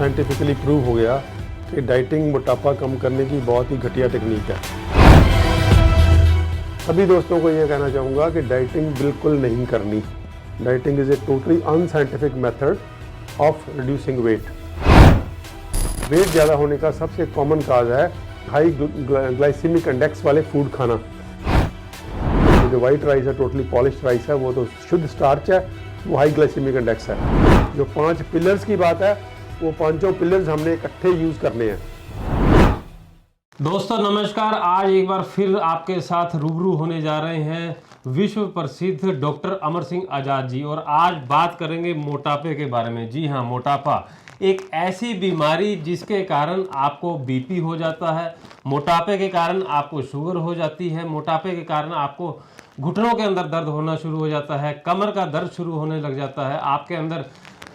Scientifically prove हो गया कि डाइटिंग मोटापा कम करने की बहुत ही घटिया टेक्निक है। सभी दोस्तों को ये कहना चाहूँगा कि डाइटिंग बिल्कुल नहीं करनी। Dieting is a totally unscientific method of reducing weight. Weight ज़्यादा होने का सबसे कॉमन काज है हाई ग्लाइसेमिक इंडेक्स वाले फूड खाना। जो वाइट राइस है, टोटली पॉलिश्ड राइस है, वो तो शुद्ध स्टार्च है, वो हाई ग्लाइसेमिक इंडेक्स है। जो 5 पिलर्स की बात है, वो 5 पिलर्स हमने इकट्ठे यूज करने हैं। दोस्तों नमस्कार, आज एक बार फिर आपके साथ रूबरू होने जा रहे हैं विश्व प्रसिद्ध डॉक्टर अमर सिंह आजाद जी, और आज बात करेंगे मोटापे के बारे में। जी हाँ, मोटापा एक ऐसी बीमारी जिसके कारण आपको बीपी हो जाता है, मोटापे के कारण आपको शुगर हो जाती है, मोटापे के कारण आपको घुटनों के अंदर दर्द होना शुरू हो जाता है, कमर का दर्द शुरू होने लग जाता है, आपके अंदर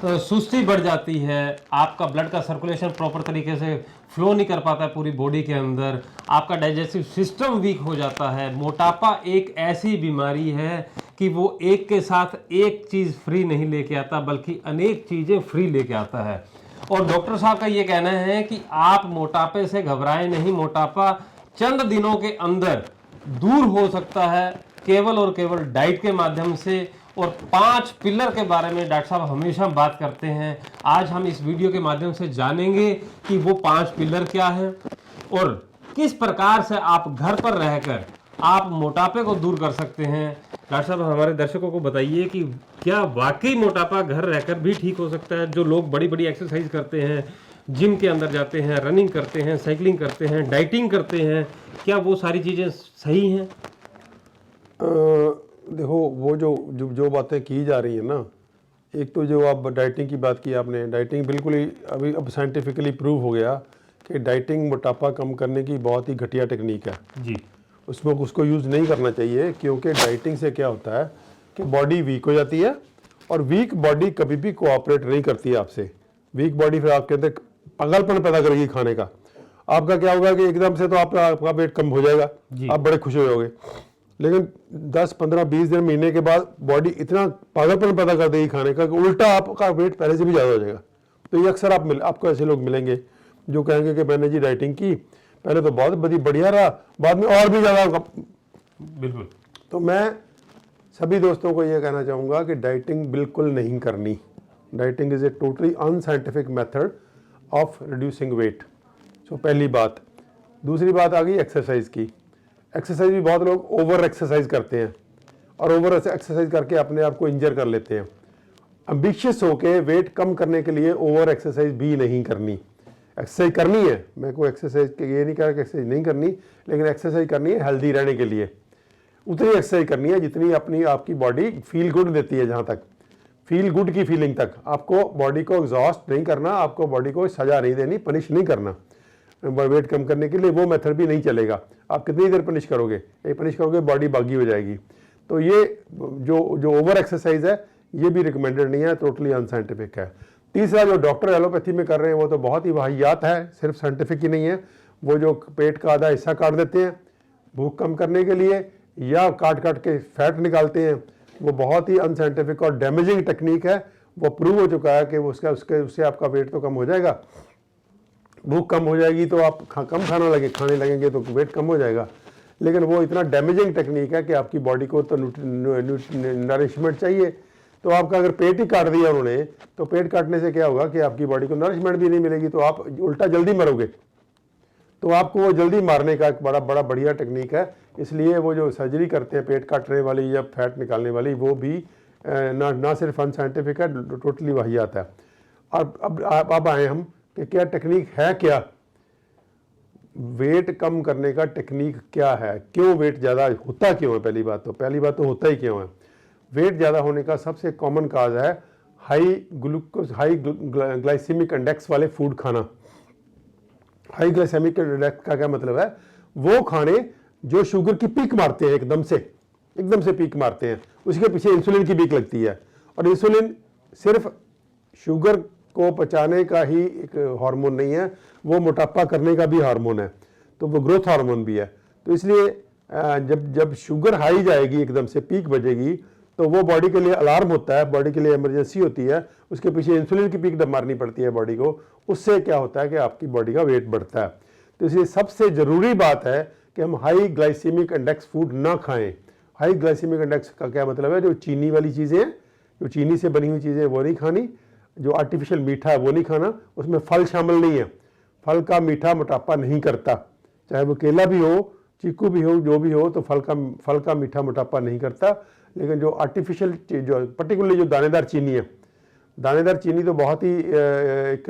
सुस्ती बढ़ जाती है, आपका ब्लड का सर्कुलेशन प्रॉपर तरीके से फ्लो नहीं कर पाता है पूरी बॉडी के अंदर, आपका डाइजेस्टिव सिस्टम वीक हो जाता है। मोटापा एक ऐसी बीमारी है कि वो एक के साथ एक चीज़ फ्री नहीं लेके आता, बल्कि अनेक चीज़ें फ्री लेके आता है। और डॉक्टर साहब का ये कहना है कि आप मोटापे से घबराएं नहीं, मोटापा चंद दिनों के अंदर दूर हो सकता है केवल और केवल डाइट के माध्यम से। और 5 पिलर के बारे में डॉक्टर साहब हमेशा बात करते हैं। आज हम इस वीडियो के माध्यम से जानेंगे कि वो 5 पिलर क्या हैं और किस प्रकार से आप घर पर रहकर आप मोटापे को दूर कर सकते हैं। डॉक्टर साहब हमारे दर्शकों को बताइए कि क्या वाकई मोटापा घर रहकर भी ठीक हो सकता है? जो लोग बड़ी बड़ी एक्सरसाइज करते हैं, जिम के अंदर जाते हैं, रनिंग करते हैं, साइकिलिंग करते हैं, डाइटिंग करते हैं, क्या वो सारी चीज़ें सही हैं? देखो, वो जो बातें की जा रही है ना, एक तो जो आप डाइटिंग की बात की आपने, डाइटिंग बिल्कुल ही अब साइंटिफिकली प्रूव हो गया कि डाइटिंग मोटापा कम करने की बहुत ही घटिया टेक्निक है जी। उसको यूज़ नहीं करना चाहिए, क्योंकि डाइटिंग से क्या होता है कि बॉडी वीक हो जाती है, और वीक बॉडी कभी भी कोऑपरेट नहीं करती है आपसे। वीक बॉडी फिर आपके अंदर पागलपन पैदा करेगी खाने का। आपका क्या होगा कि एकदम से तो आपका वेट कम हो जाएगा, आप बड़े खुश हो जाओगे, लेकिन 10, 15, 20 दिन, महीने के बाद बॉडी इतना पागलपन पैदा कर देगी खाने का कि उल्टा आपका वेट पहले से भी ज़्यादा हो जाएगा। तो ये अक्सर आपको ऐसे लोग मिलेंगे जो कहेंगे कि मैंने जी डाइटिंग की, पहले तो बहुत बढ़िया रहा, बाद में और भी ज़्यादा। बिल्कुल। तो मैं सभी दोस्तों को ये कहना चाहूँगा कि डाइटिंग बिल्कुल नहीं करनी। Dieting is a totally unscientific method of reducing weight. So पहली बात। दूसरी बात आ गई एक्सरसाइज की। एक्सरसाइज भी बहुत लोग ओवर एक्सरसाइज करते हैं, और ओवर एक्सरसाइज करके अपने आप को इंजर कर लेते हैं। एम्बिशियस होके वेट कम करने के लिए ओवर एक्सरसाइज भी नहीं करनी। एक्सरसाइज करनी है, मैं कोई एक्सरसाइज ये नहीं कह रहा कि एक्सरसाइज नहीं करनी, लेकिन एक्सरसाइज करनी है हेल्दी रहने के लिए। उतनी एक्सरसाइज करनी है जितनी आपकी बॉडी फील गुड देती है। जहाँ तक फील गुड की फीलिंग तक, आपको बॉडी को एग्जॉस्ट नहीं करना, आपको बॉडी को सजा नहीं देनी, पनिश नहीं करना। वेट कम करने के लिए वो मेथड भी नहीं चलेगा। आप कितनी देर पनिश करोगे? पनिश करोगे बॉडी बागी हो जाएगी। तो ये जो ओवर एक्सरसाइज है, ये भी रिकमेंडेड नहीं है, टोटली अनसाइंटिफिक है। तीसरा, जो डॉक्टर एलोपैथी में कर रहे हैं वो तो बहुत ही वाहियात है, सिर्फ साइंटिफिक ही नहीं है। वो जो पेट का आधा हिस्सा काट देते हैं भूख कम करने के लिए, या काट के फैट निकालते हैं, वो बहुत ही अनसाइंटिफिक और डैमेजिंग टेक्निक है। वो प्रूव हो चुका है कि उससे आपका वेट तो कम हो जाएगा, भूख कम हो जाएगी, तो आप कम खाने लगेंगे तो वेट कम हो जाएगा। लेकिन वो इतना डैमेजिंग टेक्निक है कि आपकी बॉडी को तो नरिशमेंट चाहिए। तो आपका अगर पेट ही काट दिया उन्होंने, तो पेट काटने से क्या होगा कि आपकी बॉडी को नरिशमेंट भी नहीं मिलेगी, तो आप उल्टा जल्दी मरोगे। तो आपको वो जल्दी मारने का एक बड़ा बढ़िया टेक्निक है। इसलिए वो जो सर्जरी करते हैं पेट काटने वाली या फैट निकालने वाली, वो भी ना सिर्फ अनसाइंटिफिक है, टोटली वाहियात है। और अब आए हम कि क्या टेक्निक है, क्या वेट कम करने का टेक्निक क्या है, क्यों वेट ज़्यादा होता क्यों है? पहली बात तो होता ही क्यों है। वेट ज़्यादा होने का सबसे कॉमन काज है हाई ग्लाइसेमिक इंडेक्स वाले फूड खाना। हाई ग्लाइसेमिक इंडेक्स का क्या मतलब है? वो खाने जो शुगर की पीक मारते हैं, एकदम से पीक मारते हैं। उसके पीछे इंसुलिन की पीक लगती है, और इंसुलिन सिर्फ शुगर को पचाने का ही एक हार्मोन नहीं है, वो मोटापा करने का भी हार्मोन है, तो वो ग्रोथ हार्मोन भी है। तो इसलिए जब शुगर हाई जाएगी, एकदम से पीक बजेगी, तो वो बॉडी के लिए अलार्म होता है, बॉडी के लिए इमरजेंसी होती है, उसके पीछे इंसुलिन की पीक मारनी पड़ती है बॉडी को। उससे क्या होता है कि आपकी बॉडी का वेट बढ़ता है। तो इसलिए सबसे ज़रूरी बात है कि हम हाई ग्लाइसीमिक इंडेक्स फूड ना खाएं। हाई ग्लाइसीमिक इंडेक्स का क्या मतलब है? जो चीनी वाली चीज़ें हैं, जो चीनी से बनी हुई चीज़ें वो नहीं खानी, जो आर्टिफिशियल मीठा है वो नहीं खाना, उसमें फल शामिल नहीं है। फल का मीठा मोटापा नहीं करता, चाहे वो केला भी हो, चीकू भी हो, जो भी हो, तो फल का मीठा मोटापा नहीं करता। लेकिन जो आर्टिफिशियल जो पर्टिकुलरली जो दानेदार चीनी है, दानेदार चीनी तो बहुत ही एक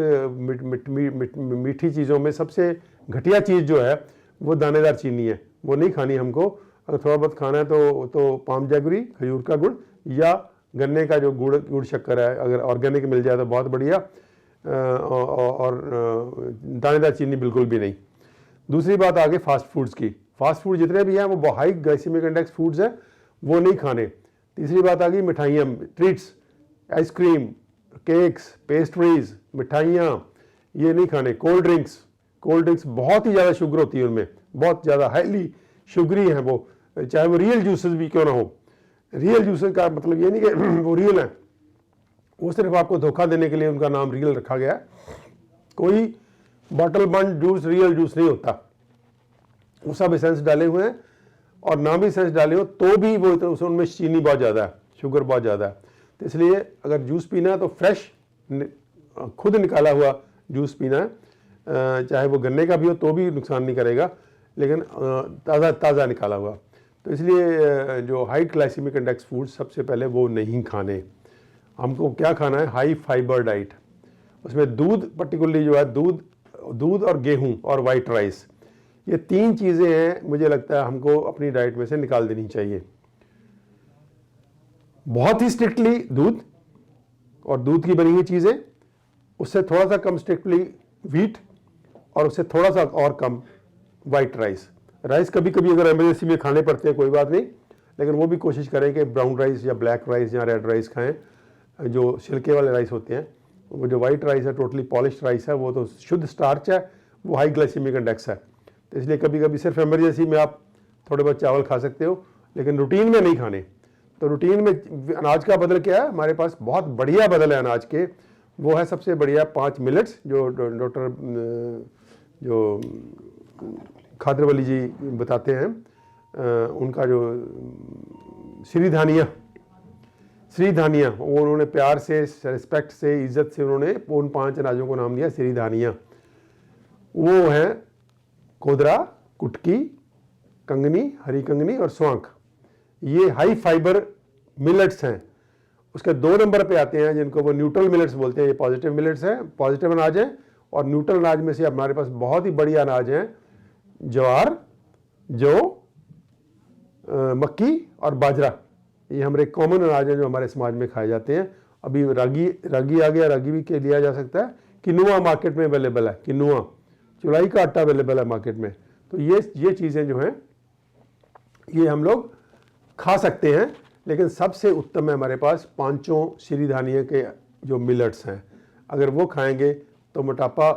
मीठी चीज़ों में सबसे घटिया चीज़ जो है वो दानेदार चीनी है, वो नहीं खानी हमको। अगर थोड़ा बहुत खाना है तो पाम जैगरी, खजूर का गुड़ या गन्ने का जो गुड़ शक्कर है, अगर ऑर्गेनिक मिल जाए तो बहुत बढ़िया, और दानेदार चीनी बिल्कुल भी नहीं। दूसरी बात आगे फास्ट फूड्स की। फास्ट फूड जितने भी हैं वो हाई ग्लाइसेमिक इंडेक्स फूड्स हैं, वो नहीं खाने। तीसरी बात आ गई मिठाइयाँ, ट्रीट्स, आइसक्रीम, केक्स, पेस्ट्रीज, मिठाइयाँ, ये नहीं खाने। कोल्ड ड्रिंक्स बहुत ही ज़्यादा शुगर होती है उनमें, बहुत ज़्यादा हाईली शुगरी है वो, चाहे वो रियल जूसेस भी क्यों ना हो। रियल जूसेस का मतलब ये नहीं कि वो रियल है, वो सिर्फ आपको धोखा देने के लिए उनका नाम रियल रखा गया है। कोई बॉटल बंद जूस रियल जूस नहीं होता, वो सब एसेंस डाले हुए हैं, और ना भी एसेंस डाले हो तो भी वो उनमें चीनी बहुत ज़्यादा है, शुगर बहुत ज़्यादा है। तो इसलिए अगर जूस पीना है तो फ्रेश खुद निकाला हुआ जूस पीना है, चाहे वो गन्ने का भी हो तो भी नुकसान नहीं करेगा, लेकिन ताज़ा निकाला हुआ। तो इसलिए जो हाई ग्लाइसेमिक इंडेक्स फूड सबसे पहले वो नहीं खाने। हमको क्या खाना है? High fibre diet. उसमें दूध, पर्टिकुलरली जो है दूध और गेहूं और वाइट राइस, ये 3 चीज़ें हैं मुझे लगता है हमको अपनी डाइट में से निकाल देनी चाहिए। बहुत ही स्ट्रिक्टली दूध और दूध की बनी हुई चीज़ें, उससे थोड़ा सा कम स्ट्रिक्टली व्हीट, और उससे थोड़ा सा और कम वाइट राइस कभी कभी अगर इमरजेंसी में खाने पड़ते हैं कोई बात नहीं, लेकिन वो भी कोशिश करें कि ब्राउन राइस या ब्लैक राइस या रेड राइस खाएं, जो छिलके वाले राइस होते हैं। वो जो वाइट राइस है, टोटली पॉलिश्ड राइस है, वो तो शुद्ध स्टार्च है, वो हाई ग्लाइसेमिक इंडेक्स है। तो इसलिए कभी कभी सिर्फ इमरजेंसी में आप थोड़े बहुत चावल खा सकते हो, लेकिन रूटीन में नहीं खाने। तो रूटीन में अनाज का बदल क्या है? हमारे पास बहुत बढ़िया बदल है अनाज के, वो है सबसे बढ़िया 5 मिलेट्स, जो डॉक्टर जो खादरवली जी बताते हैं, उनका जो श्रीधानिया, वो उन्होंने प्यार से, रिस्पेक्ट से, इज्जत से उन्होंने उन 5 अनाजों को नाम दिया श्रीधानिया। वो हैं कोदरा, कुटकी, कंगनी, हरी कंगनी और स्वांख। ये हाई फाइबर मिलेट्स हैं। उसके 2 नंबर पे आते हैं जिनको वो न्यूट्रल मिलेट्स बोलते हैं। ये पॉजिटिव मिलेट्स हैं, पॉजिटिव अनाज हैं। और न्यूट्रल अनाज में से हमारे पास बहुत ही बढ़िया अनाज हैं, ज्वार, जौ, मक्की और बाजरा। ये हमारे कॉमन अनाज हैं जो हमारे समाज में खाए जाते हैं। अभी रागी आ गया, रागी भी के लिया जा सकता है। किनुआ मार्केट में अवेलेबल है, किनुआ, चुलाई का आटा अवेलेबल है मार्केट में। तो ये चीज़ें जो हैं ये हम लोग खा सकते हैं, लेकिन सबसे उत्तम है हमारे पास 5 श्रीधानिया के जो मिलेट्स हैं। अगर वो खाएंगे तो मोटापा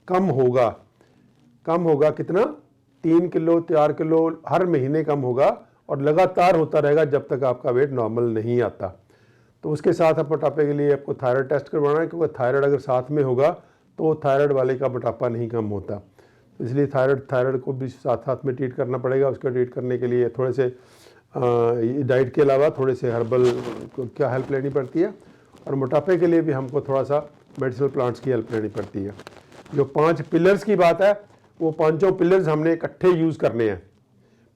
कम होगा कितना? 3 किलो 4 किलो हर महीने कम होगा, और लगातार होता रहेगा जब तक आपका वेट नॉर्मल नहीं आता। तो उसके साथ आप मोटापे के लिए आपको थायराइड टेस्ट करवाना है, क्योंकि थायराइड अगर साथ में होगा तो थायराइड वाले का मोटापा नहीं कम होता। तो इसलिए थायराइड को भी साथ में ट्रीट करना पड़ेगा। उसका ट्रीट करने के लिए थोड़े से डाइट के अलावा थोड़े से हर्बल को क्या हेल्प लेनी पड़ती है, और मोटापे के लिए भी हमको थोड़ा सा मेडिसिनल प्लांट्स की हेल्प लेनी पड़ती है। जो 5 पिलर्स की बात है, वो 5 पिलर्स हमने इकट्ठे यूज़ करने हैं।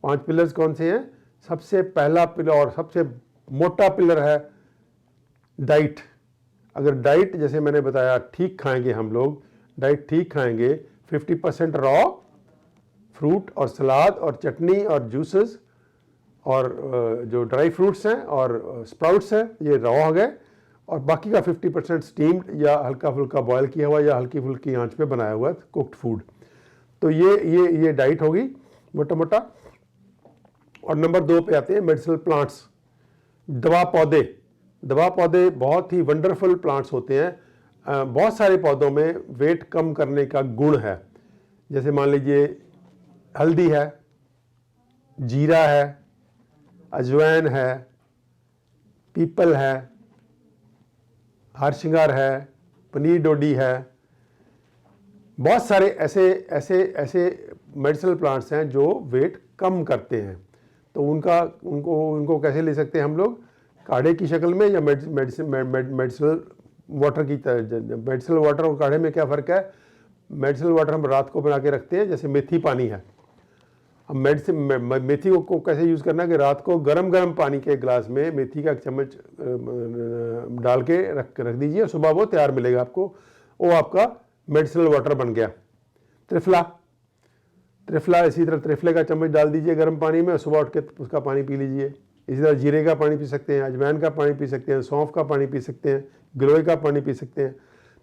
5 पिलर्स कौन से हैं? सबसे पहला पिलर और सबसे मोटा पिलर है डाइट। अगर डाइट जैसे मैंने बताया ठीक खाएंगे, हम लोग डाइट ठीक खाएंगे, 50% रॉ फ्रूट और सलाद और चटनी और जूसेस, और जो ड्राई फ्रूट्स हैं और स्प्राउट्स हैं, ये रॉ हो गए, और बाकी का 50% स्टीम्ड या हल्का फुल्का बॉयल किया हुआ या हल्की फुल्की आंच पे बनाया हुआ कुक्ड फूड। तो ये डाइट होगी मोटा। और नंबर 2 पे आते हैं मेडिसिनल प्लांट्स, दवा पौधे बहुत ही वंडरफुल प्लांट्स होते हैं। बहुत सारे पौधों में वेट कम करने का गुण है। जैसे मान लीजिए हल्दी है, जीरा है, अजवाइन है, पीपल है, हरशिंगार है, पनीर डोडी है, बहुत सारे ऐसे मेडिसिनल प्लांट्स हैं जो वेट कम करते हैं। तो उनको कैसे ले सकते हैं हम लोग, काढ़े की शक्ल में या मेडिसिनल वाटर की तरह। मेडिसिनल वाटर और काढ़े में क्या फ़र्क है, मेडिसिनल वाटर हम रात को बना के रखते हैं, जैसे मेथी पानी है। अब मेथी को कैसे यूज़ करना है कि रात को गरम पानी के गिलास में मेथी का एक चम्मच डाल के रख दीजिए, सुबह वो तैयार मिलेगा आपको, वो आपका मेडिसिनल वाटर बन गया। त्रिफला इसी तरह त्रिफले का चम्मच डाल दीजिए गर्म पानी में, सुबह उठ के उसका पानी पी लीजिए। इसी तरह जीरे का पानी पी सकते हैं, अजवाइन का पानी पी सकते हैं, सौंफ का पानी पी सकते हैं, गिलोय का पानी पी सकते हैं।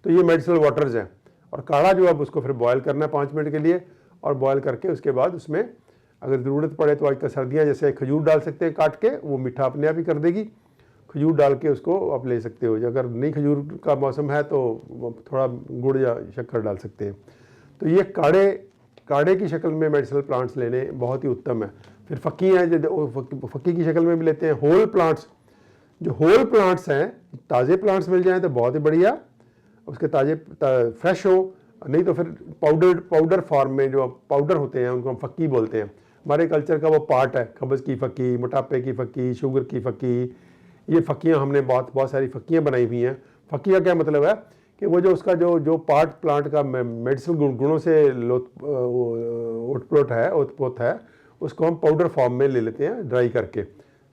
तो ये मेडिसिनल वाटर्स हैं। और काढ़ा जो अब उसको फिर बॉयल करना है 5 मिनट के लिए, और बॉयल करके उसके बाद उसमें अगर ज़रूरत पड़े तो आजकल सर्दियाँ जैसे खजूर डाल सकते हैं काट के, वो मीठा अपने आप ही कर देगी। खजूर डाल के उसको आप ले सकते हो। अगर नहीं खजूर का मौसम है तो थोड़ा गुड़ या शक्कर डाल सकते हैं। तो ये काढ़े की शक्ल में मेडिसिनल प्लांट्स लेने बहुत ही उत्तम है। फिर फक्की हैं जो फक्की की शक्ल में भी लेते हैं। होल प्लांट्स, जो होल प्लांट्स हैं, ताज़े प्लांट्स मिल जाएँ तो बहुत ही बढ़िया, उसके ताज़े फ्रेश हो, नहीं तो फिर पाउडर फॉर्म में जो पाउडर होते हैं उनको हम फक्की बोलते हैं। हमारे कल्चर का वो पार्ट है, कब्ज़ की फ़क्की, मोटापे की फ़क्की, शुगर की फ़क्की। ये फ़क्कियाँ हमने बहुत सारी फ़क्कियाँ बनाई हुई हैं। फ़क्की का क्या मतलब है कि वो जो उसका जो पार्ट प्लांट का मेडिसिनल गुणों से ओतप्रोत है, उसको हम पाउडर फॉर्म में ले लेते हैं, ड्राई करके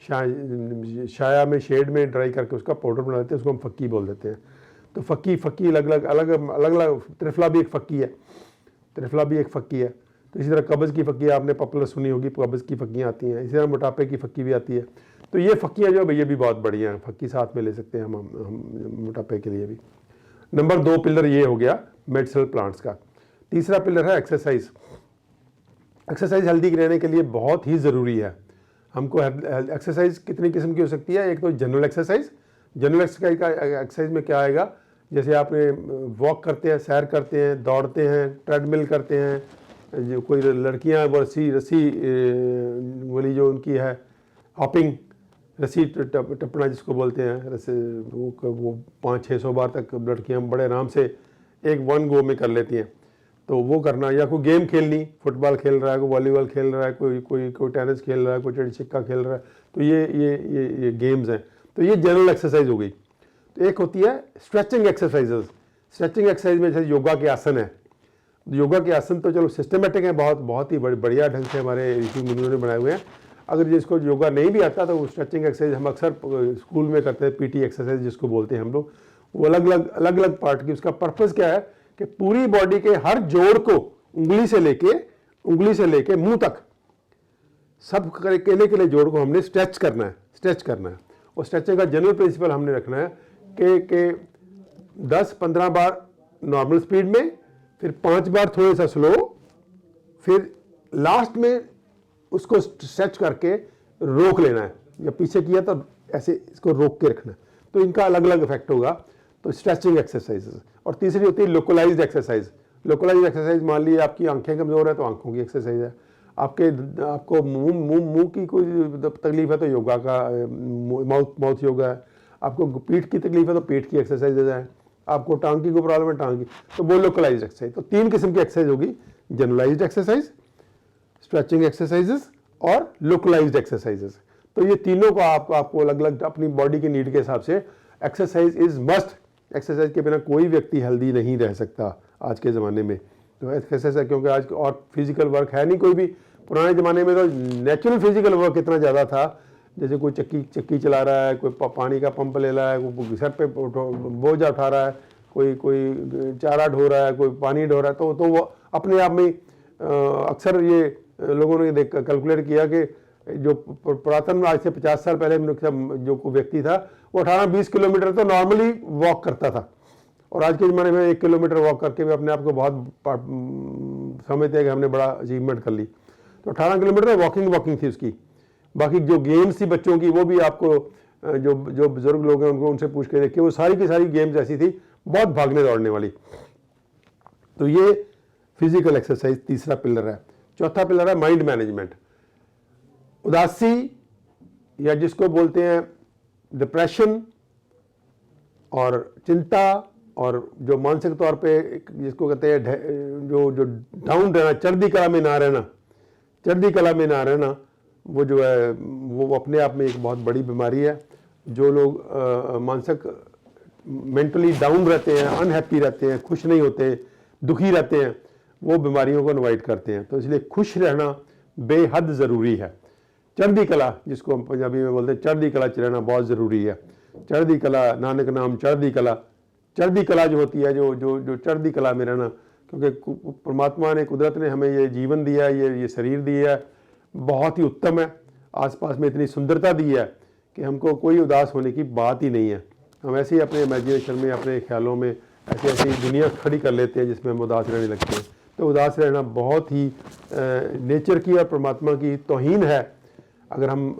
छाया में, शेड में ड्राई करके उसका पाउडर बना लेते हैं, उसको हम फक्की बोल देते हैं। तो फक्की अलग त्रिफला भी एक फ़क्की है। तो इसी तरह कब्ज़ की फ़क्की आपने पॉपुलर सुनी होगी, कब्ज़ की फ़क्कियाँ आती हैं। इसी तरह मोटापे की फ़क्की भी आती है। तो ये फ़क्कियाँ जो है ये भी बहुत बढ़िया हैं, फ़क्की साथ में ले सकते हैं हम मोटापे के लिए भी। नंबर 2 पिलर ये हो गया मेडिसिनल प्लांट्स का। तीसरा पिलर है एक्सरसाइज। एक्सरसाइज हेल्दी रहने के लिए बहुत ही ज़रूरी है। हमको एक्सरसाइज कितनी किस्म की हो सकती है। एक तो जनरल एक्सरसाइज में क्या आएगा, जैसे आपने वॉक करते हैं, सैर करते हैं, दौड़ते हैं, ट्रेडमिल करते हैं, जो कोई लड़कियां वो रस्सी वाली जो उनकी है हॉपिंग, रस्सी टपना जिसको बोलते हैं, वो 500-600 बार तक लड़कियां बड़े आराम से वन गो में कर लेती हैं। तो वो करना, या कोई गेम खेलनी, फुटबॉल खेल रहा है, कोई वॉलीबॉल खेल रहा है, कोई टेनिस खेल रहा है, कोई चिड़ी छिक्का खेल रहा है, तो ये गेम्स हैं। तो ये जनरल एक्सरसाइज हो गई। तो एक होती है स्ट्रेचिंग एक्सरसाइजेज। स्ट्रेचिंग एक्सरसाइज में जैसे योगा के आसन है। योगा के आसन तो चलो सिस्टमेटिक हैं, बहुत ही बढ़िया ढंग से हमारे ऋषि मुनियों ने बनाए हुए हैं। अगर जिसको योगा नहीं भी आता तो वो स्ट्रेचिंग एक्सरसाइज हम अक्सर स्कूल में करते हैं, पीटी एक्सरसाइज जिसको बोलते हैं हम लोग। वो अलग अलग पार्ट की, उसका पर्पज़ क्या है कि पूरी बॉडी के हर जोड़ को उंगली से लेके मुंह तक सब केले जोड़ को हमने स्ट्रेच करना है। और स्ट्रेचिंग का जनरल प्रिंसिपल हमने रखना है कि 10-15 बार नॉर्मल स्पीड में, फिर 5 बार थोड़ा सा स्लो, फिर लास्ट में उसको स्ट्रेच करके रोक लेना है, या पीछे किया तो ऐसे इसको रोक के रखना है। तो इनका अलग अलग इफेक्ट होगा। तो स्ट्रेचिंग एक्सरसाइजेस। और तीसरी होती है लोकलाइज्ड एक्सरसाइज। लोकलाइज्ड एक्सरसाइज, मान लीजिए आपकी आंखें कमज़ोर है तो आंखों की एक्सरसाइज है, आपको मुंह की कोई तकलीफ है तो योगा का माउथ योगा है, आपको पीठ की तकलीफ है तो पेट की एक्सरसाइजेज हैं, आपको टांग की कोई प्रॉब्लम है टांग की, तो वो लोकलाइज्ड एक्सरसाइज। तो 3 किस्म की एक्सरसाइज होगी, जनरलाइज्ड एक्सरसाइज, स्ट्रेचिंग एक्सरसाइजेस और लोकलाइज्ड एक्सरसाइजेस। तो ये तीनों को आपको अलग अलग अपनी बॉडी की नीड के हिसाब से एक्सरसाइज इज मस्ट। एक्सरसाइज के बिना कोई व्यक्ति हेल्दी नहीं रह सकता आज के ज़माने में। तो एक्सरसाइज है, क्योंकि आज और फिजिकल वर्क है नहीं कोई भी। पुराने ज़माने में तो नेचुरल फिजिकल वर्क इतना ज़्यादा था, जैसे कोई चक्की चला रहा है, कोई पानी का पंप ले रहा है, कोई सर पे बोझा उठा रहा है, कोई चारा ढो रहा है, कोई पानी ढो रहा है, तो वो अपने आप में अक्सर ये लोगों ने कैलकुलेट किया कि जो पुरातन आज से 50 साल पहले जो व्यक्ति था वो 18-20 किलोमीटर तो नॉर्मली वॉक करता था, और आज के ज़माने में 1 किलोमीटर वॉक करके भी अपने आप को बहुत समझते हैं कि हमने बड़ा अचीवमेंट कर ली। तो 18 किलोमीटर वॉकिंग थी उसकी। बाकी जो गेम्स थी बच्चों की, वो भी आपको जो बुजुर्ग लोग हैं उनको उनसे पूछ के देखिए, वो सारी की सारी गेम्स ऐसी थी, बहुत भागने दौड़ने वाली। तो ये फिजिकल एक्सरसाइज तीसरा पिलर है। चौथा पिलर है माइंड मैनेजमेंट। उदासी, या जिसको बोलते हैं डिप्रेशन और चिंता और जो मानसिक तौर पे जिसको कहते हैं जो जो डाउन रहना, चढ़ती कला में ना रहना, चढ़ती कला में ना रहना, वो जो है वो अपने आप में एक बहुत बड़ी बीमारी है। जो लोग मानसिक मेंटली डाउन रहते हैं, अनहैप्पी रहते हैं, खुश नहीं होते, दुखी रहते हैं, वो बीमारियों को इनवाइट करते हैं। तो इसलिए खुश रहना बेहद ज़रूरी है। चढ़ती कला, जिसको हम पंजाबी में बोलते हैं, चढ़ती कला च रहना बहुत ज़रूरी है। चढ़ती कला, नानक नाम चढ़ती कला, चढ़ती कला जो होती है, जो जो जो चढ़ती कला में रहना, क्योंकि परमात्मा ने, कुदरत ने हमें ये जीवन दिया है, ये शरीर दिया है, बहुत ही उत्तम है। आसपास में इतनी सुंदरता दी है कि हमको कोई उदास होने की बात ही नहीं है। हम ऐसे ही अपने इमेजिनेशन में, अपने ख्यालों में ऐसी ऐसी दुनिया खड़ी कर लेते हैं जिसमें हम उदास रहने लगते हैं। तो उदास रहना बहुत ही नेचर की और परमात्मा की तौहीन है अगर हम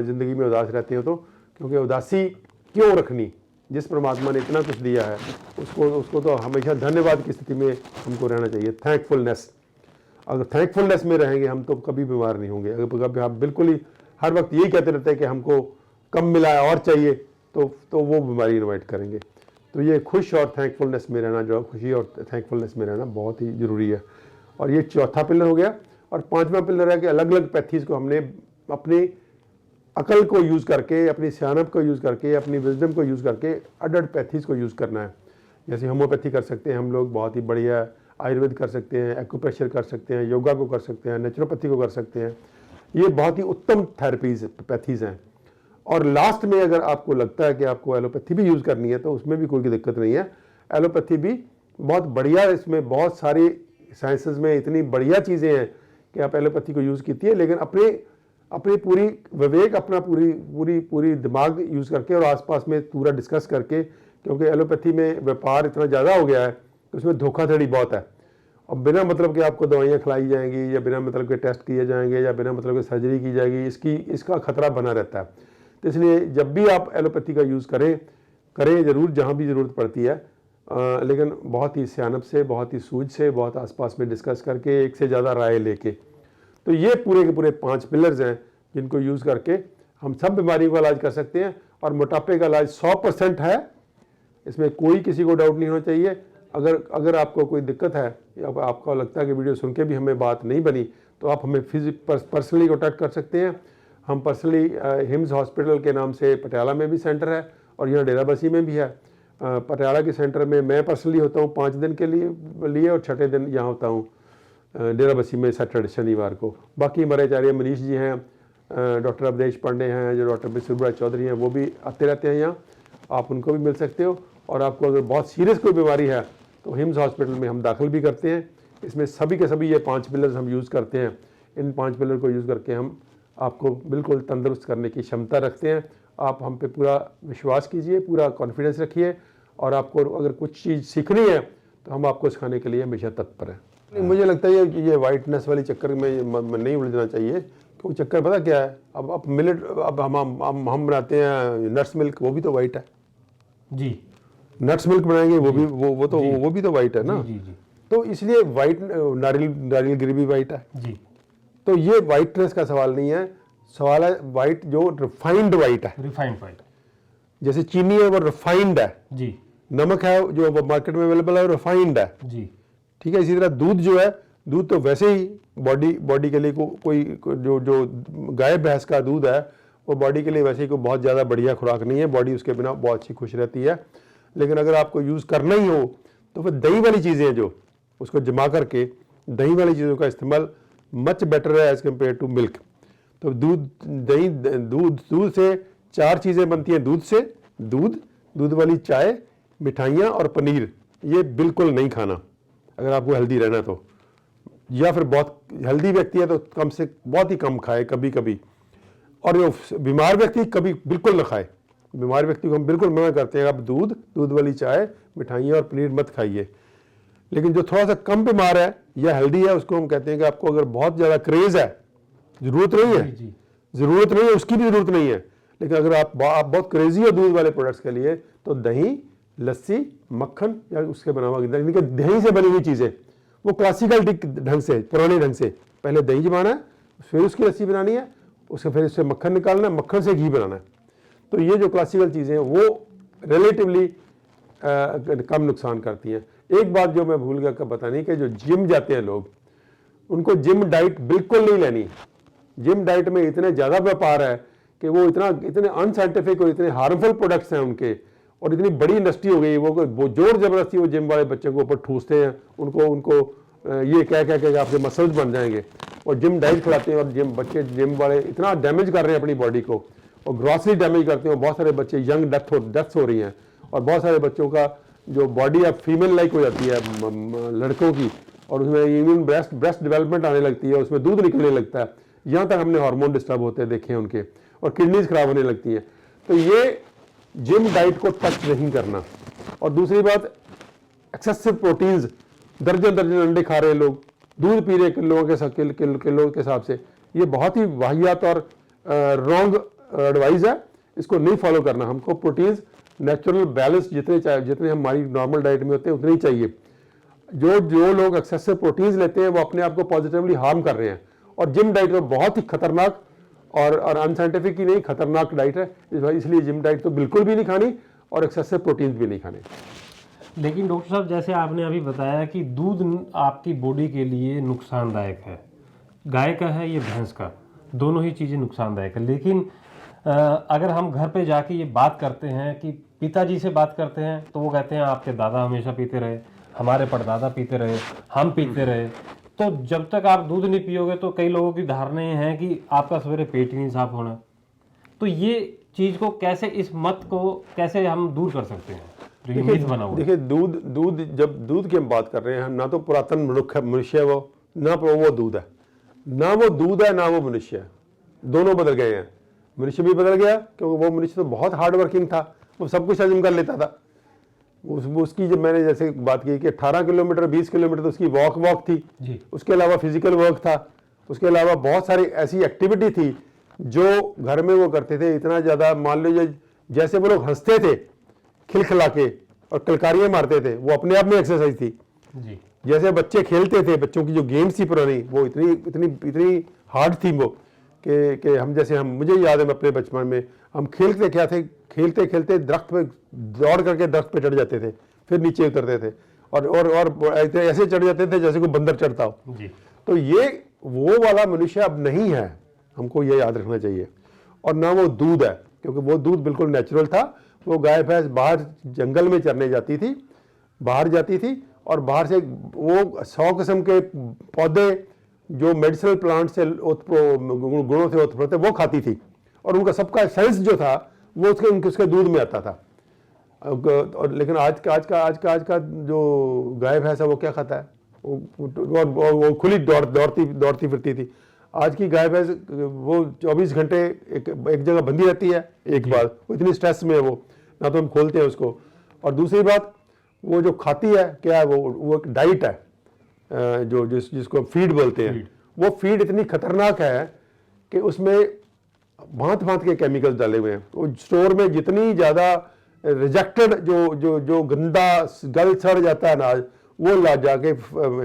ज़िंदगी में उदास रहते हो तो, क्योंकि उदासी क्यों रखनी? जिस परमात्मा ने इतना कुछ दिया है उसको तो हमेशा धन्यवाद की स्थिति में हमको रहना चाहिए, थैंकफुलनेस। अगर थैंकफुलनेस में रहेंगे हम तो कभी बीमार नहीं होंगे। अगर कभी आप बिल्कुल ही हर वक्त यही कहते रहते हैं कि हमको कम मिला है और चाहिए, तो वो बीमारी इन्वाइट करेंगे। तो ये खुश और थैंकफुलनेस में रहना, जो खुशी और थैंकफुलनेस में रहना बहुत ही ज़रूरी है। और ये चौथा पिलर हो गया। और पांचवा पिलर है कि अलग अलग पैथीज़ को हमने अपनी अकल को यूज़ करके, अपनी सियानत को यूज़ करके, अपनी विजडम को यूज़ करके अडल्ट पैथीज़ को यूज़ करना है। जैसे होम्योपैथी कर सकते हैं हम लोग, बहुत ही बढ़िया। आयुर्वेद कर सकते हैं, एक्यूप्रेशर कर सकते हैं, योगा को कर सकते हैं, नेचुरोपैथी को कर सकते हैं। ये बहुत ही उत्तम थेरेपीज़ पैथीज़ हैं। और लास्ट में अगर आपको लगता है कि आपको एलोपैथी भी यूज़ करनी है तो उसमें भी कोई दिक्कत नहीं है। एलोपैथी भी बहुत बढ़िया, इसमें बहुत सारी साइंसेस में इतनी बढ़िया चीज़ें हैं कि आप एलोपैथी को यूज़ कीजिए, लेकिन अपनी पूरी विवेक, अपना पूरी दिमाग यूज़ करके और आसपास में पूरा डिस्कस करके, क्योंकि एलोपैथी में व्यापार इतना ज़्यादा हो गया है कि उसमें धोखाधड़ी बहुत है। और बिना मतलब के आपको दवाइयाँ खिलाई जाएंगी, या बिना मतलब के टेस्ट किए जाएंगे, या बिना मतलब के सर्जरी की जाएगी, इसका खतरा बना रहता है। तो इसलिए जब भी आप एलोपैथी का यूज़ करें ज़रूर जहाँ भी ज़रूरत पड़ती है, लेकिन बहुत ही सियानत से, बहुत ही सूझ से, बहुत आसपास में डिस्कस करके, एक से ज़्यादा राय लेके। तो ये पूरे के पूरे 5 पिलर्स हैं जिनको यूज़ करके हम सब बीमारियों का इलाज कर सकते हैं। और मोटापे का इलाज 100% है, इसमें कोई किसी को डाउट नहीं होना चाहिए। अगर आपको कोई दिक्कत है, या आपको लगता है कि वीडियो सुन के भी हमें बात नहीं बनी, तो आप हमें पर्सनली कॉन्टैक्ट कर सकते हैं। हम पर्सनली हिम्स हॉस्पिटल के नाम से पटियाला में भी सेंटर है और यहाँ डेराबस्सी में भी है। पटियाला के सेंटर में मैं पर्सनली होता हूँ 5 दिन के लिए और 6ठे दिन यहाँ होता हूँ डेराबस्सी में, सैटरडे शनिवार को। बाकी हमारे आचार्य मनीष जी हैं, डॉक्टर अवधेश पांडे हैं, जो डॉक्टर बिशुभराज चौधरी हैं, वो भी आते रहते हैं यहाँ, आप उनको भी मिल सकते हो। और आपको अगर बहुत सीरियस कोई बीमारी है तो हिम्स हॉस्पिटल में हम दाखिल भी करते हैं। इसमें सभी के सभी ये 5 पिलर्स हम यूज़ करते हैं। इन 5 पिलर को यूज़ करके हम आपको बिल्कुल तंदुरुस्त करने की क्षमता रखते हैं। आप हम पे पूरा विश्वास कीजिए, पूरा कॉन्फिडेंस रखिए, और आपको अगर कुछ चीज़ सीखनी है तो हम आपको सिखाने के लिए हमेशा तत्पर हैं। मुझे लगता है ये वाइटनेस वाली चक्कर में नहीं उलझना चाहिए, क्योंकि चक्कर पता क्या है, अब मिलेट, अब हम बनाते हैं नट्स मिल्क, वो भी तो वाइट है जी। नट्स मिल्क बनाएंगे वो भी तो वाइट है ना। जी जी। तो इसलिए वाइट नारियल ग्रेवी वाइट है जी। तो ये वाइटनेस का सवाल नहीं है, सवाल है वाइट जो रिफाइंड वाइट है। रिफाइंड वाइट, जैसे चीनी है वो रिफाइंड है जी। नमक है जो मार्केट में अवेलेबल है वो रिफाइंड है जी। ठीक है। इसी तरह दूध जो है, दूध तो वैसे ही बॉडी के लिए कोई जो गाय भैंस का दूध है वो बॉडी के लिए वैसे ही कोई बहुत ज़्यादा बढ़िया खुराक नहीं है। बॉडी उसके बिना बहुत अच्छी खुश रहती है। लेकिन अगर आपको यूज़ करना ही हो तो फिर दही वाली चीज़ें जो उसको जमा करके दही वाली चीज़ों का इस्तेमाल मच बेटर है एज़ कम्पेयर टू मिल्क। तो दूध से 4 चीज़ें बनती हैं। दूध से दूध वाली चाय, मिठाइयाँ और पनीर, ये बिल्कुल नहीं खाना अगर आपको हेल्दी रहना तो। या फिर बहुत हेल्दी व्यक्ति है तो कम से बहुत ही कम खाए कभी कभी। और जो बीमार व्यक्ति कभी बिल्कुल ना खाए। बीमार व्यक्ति को हम बिल्कुल मना करते हैं, आप दूध वाली चाय, मिठाइयाँ और पनीर मत खाइए। लेकिन जो थोड़ा सा कम बीमार है या हेल्दी है उसको हम कहते हैं कि आपको अगर बहुत ज़्यादा क्रेज़ है, ज़रूरत नहीं है, उसकी भी ज़रूरत नहीं है, लेकिन अगर आप बहुत क्रेजी हो दूध वाले प्रोडक्ट्स के लिए तो दही, लस्सी, मक्खन या उसके बना हुआ दही से बनी हुई चीज़ें, वो क्लासिकल ढंग से, पुराने ढंग से, पहले दही जमाना है, फिर उसकी लस्सी बनानी है, उसके फिर उससे मक्खन निकालना है, मक्खन से घी बनाना है। तो ये जो क्लासिकल चीज़ें हैं वो रिलेटिवली कम नुकसान करती हैं। एक बात जो मैं भूल गया का बतानी कि जो जिम जाते हैं लोग, उनको जिम डाइट बिल्कुल नहीं लेनी। जिम डाइट में इतने ज़्यादा व्यापार है कि वो इतने अनसाइंटिफिक और इतने हार्मफुल प्रोडक्ट्स हैं उनके, और इतनी बड़ी इंडस्ट्री हो गई। वो जोर ज़बरदस्ती वो जिम वाले बच्चों के ऊपर ठूसते हैं, उनको ये कह के आपके मसल्स बन जाएंगे, और जिम डाइट खिलाते हैं। और जिम वाले इतना डैमेज कर रहे हैं अपनी बॉडी को, और ग्रॉसली डैमेज करते हैं। बहुत सारे बच्चे यंग डेथ्स हो रही हैं, और बहुत सारे बच्चों का जो बॉडी अब फीमेल लाइक हो जाती है लड़कों की, और उसमें इम्यून ब्रेस्ट डेवलपमेंट आने लगती है, उसमें दूध निकलने लगता है। यहाँ तक हमने हार्मोन डिस्टर्ब होते देखे हैं उनके, और किडनीज खराब होने लगती हैं। तो ये जिम डाइट को टच नहीं करना। और दूसरी बात, एक्सेसिव प्रोटीन्स, दर्जन दर्जन अंडे खा रहे लोग, दूध पी रहे किलो के हिसाब से, ये बहुत ही वाहियात और रॉन्ग एडवाइस है। इसको नहीं फॉलो करना। हमको प्रोटीन्स नेचुरल बैलेंस जितने हमारी नॉर्मल डाइट में होते हैं उतने ही चाहिए। जो लोग एक्सेसिव प्रोटीन्स लेते हैं वो अपने आप को पॉजिटिवली हार्म कर रहे हैं। और जिम डाइट में बहुत ही खतरनाक और अनसाइंटिफिक ही नहीं, खतरनाक डाइट है। इसलिए जिम डाइट तो बिल्कुल भी नहीं खानी, और एक्सेसिव प्रोटीन्स भी नहीं खाने। लेकिन डॉक्टर साहब, जैसे आपने अभी बताया कि दूध आपकी बॉडी के लिए नुकसानदायक है, गाय का है ये भैंस का, दोनों ही चीज़ें नुकसानदायक है। लेकिन अगर हम घर पे जाके ये बात करते हैं कि पिताजी से बात करते हैं, तो वो कहते हैं आपके दादा हमेशा पीते रहे, हमारे परदादा पीते रहे, हम पीते रहे, तो जब तक आप दूध नहीं पियोगे तो कई लोगों की धारणाएं हैं कि आपका सवेरे पेट ही नहीं साफ होना। तो ये चीज़ को कैसे, इस मत को कैसे हम दूर कर सकते हैं जो ये मिथ बना हुआ है? देखिए, जब दूध की हम बात कर रहे हैं, ना तो पुरातन मनुष्य है वो, ना वो दूध है, ना वो मनुष्य है। दोनों बदल गए हैं। मनुष्य भी बदल गया, क्योंकि वो मनुष्य तो बहुत हार्ड वर्किंग था, वो सब कुछ हजम कर लेता था। उसकी जब मैंने जैसे बात की कि 18 किलोमीटर 20 किलोमीटर तो उसकी वॉक थी जी। उसके अलावा फिजिकल वर्क था, उसके अलावा बहुत सारी ऐसी एक्टिविटी थी जो घर में वो करते थे। इतना ज़्यादा, मान लीजिए जैसे वो लोग हंसते थे खिलखिला के और कलकारियाँ मारते थे, वो अपने आप में एक्सरसाइज थी जी। जैसे बच्चे खेलते थे, बच्चों की जो गेम्स थी पुरानी, वो इतनी हार्ड थी वो कि मुझे याद है, मैं अपने बचपन में हम खेलते खेलते दरख्त पे दौड़ करके दरख्त पे चढ़ जाते थे, फिर नीचे उतरते थे, और ऐसे चढ़ जाते थे जैसे कोई बंदर चढ़ता हो जी। तो ये वो वाला मनुष्य अब नहीं है, हमको ये याद रखना चाहिए। और ना वो दूध है, क्योंकि वो दूध बिल्कुल नेचुरल था। वो गाय भैंस बाहर जंगल में चरने जाती थी, और बाहर से वो 100 किस्म के पौधे जो मेडिसिनल प्लांट से गुणों से उत्पन्न थे वो खाती थी, और उनका सबका सेंस जो था वो उसके दूध में आता था। और लेकिन आज का जो गाय भैंस है वो क्या खाता है? वो खुली दौड़ती फिरती थी। आज की गाय भैंस वो 24 घंटे एक जगह बंधी रहती है। एक बात, वो इतनी स्ट्रेस में है, वो ना तो हम खोलते हैं उसको। और दूसरी बात, वो जो खाती है क्या है, वो एक डाइट है, जिसको फीड बोलते हैं। वो फीड इतनी खतरनाक है कि उसमें भांत के केमिकल्स डाले हुए हैं। वो स्टोर में जितनी ज़्यादा रिजेक्टेड जो गंदा गल सड़ जाता है अनाज, वो ला जाके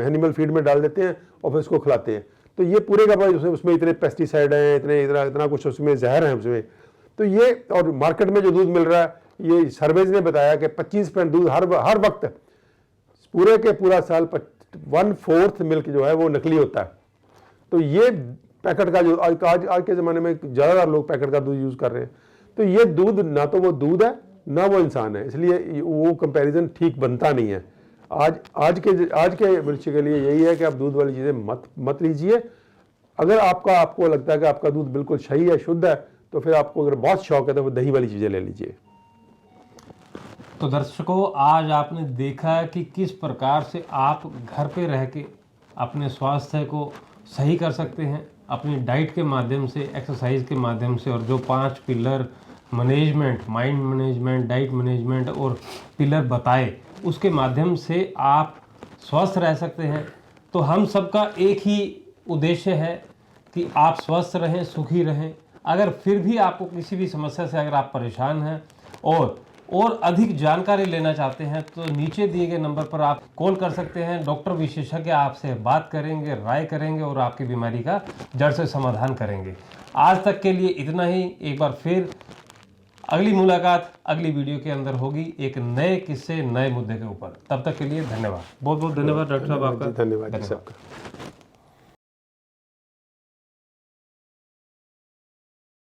एनिमल फीड में डाल देते हैं और फिर उसको खिलाते हैं। तो ये पूरे का पूरा उसमें इतने पेस्टिसाइड हैं, इतना कुछ उसमें जहर है उसमें। तो ये, और मार्केट में जो दूध मिल रहा है, ये सर्वेज ने बताया कि 25% दूध हर वक्त पूरे के पूरा साल 1/4 मिल्क जो है वो नकली होता है। तो ये पैकेट का जो आज के ज़माने में ज़्यादातर लोग पैकेट का दूध यूज़ कर रहे हैं। तो ये दूध ना तो वो दूध है ना वो इंसान है, इसलिए वो कंपैरिजन ठीक बनता नहीं है। आज के मनुष्य के लिए यही है कि आप दूध वाली चीज़ें मत लीजिए। अगर आपको लगता है कि आपका दूध बिल्कुल सही है, शुद्ध है, तो फिर आपको अगर बहुत शौक है तो वो दही वाली चीज़ें ले लीजिए। तो दर्शकों, आज आपने देखा कि किस प्रकार से आप घर पे रह के अपने स्वास्थ्य को सही कर सकते हैं अपनी डाइट के माध्यम से, एक्सरसाइज के माध्यम से, और जो 5 pillar management, mind management, diet management और पिलर बताए, उसके माध्यम से आप स्वस्थ रह सकते हैं। तो हम सबका एक ही उद्देश्य है कि आप स्वस्थ रहें, सुखी रहें। अगर फिर भी आपको किसी भी समस्या से अगर आप परेशान हैं और अधिक जानकारी लेना चाहते हैं, तो नीचे दिए गए नंबर पर आप कॉल कर सकते हैं। डॉक्टर विशेषज्ञ आपसे बात करेंगे, राय करेंगे और आपकी बीमारी का जड़ से समाधान करेंगे। आज तक के लिए इतना ही। एक बार फिर अगली मुलाकात अगली वीडियो के अंदर होगी एक नए किस्से नए मुद्दे के ऊपर। तब तक के लिए धन्यवाद, बहुत बहुत धन्यवाद डॉक्टर साहब आपका। धन्यवाद जी सबका।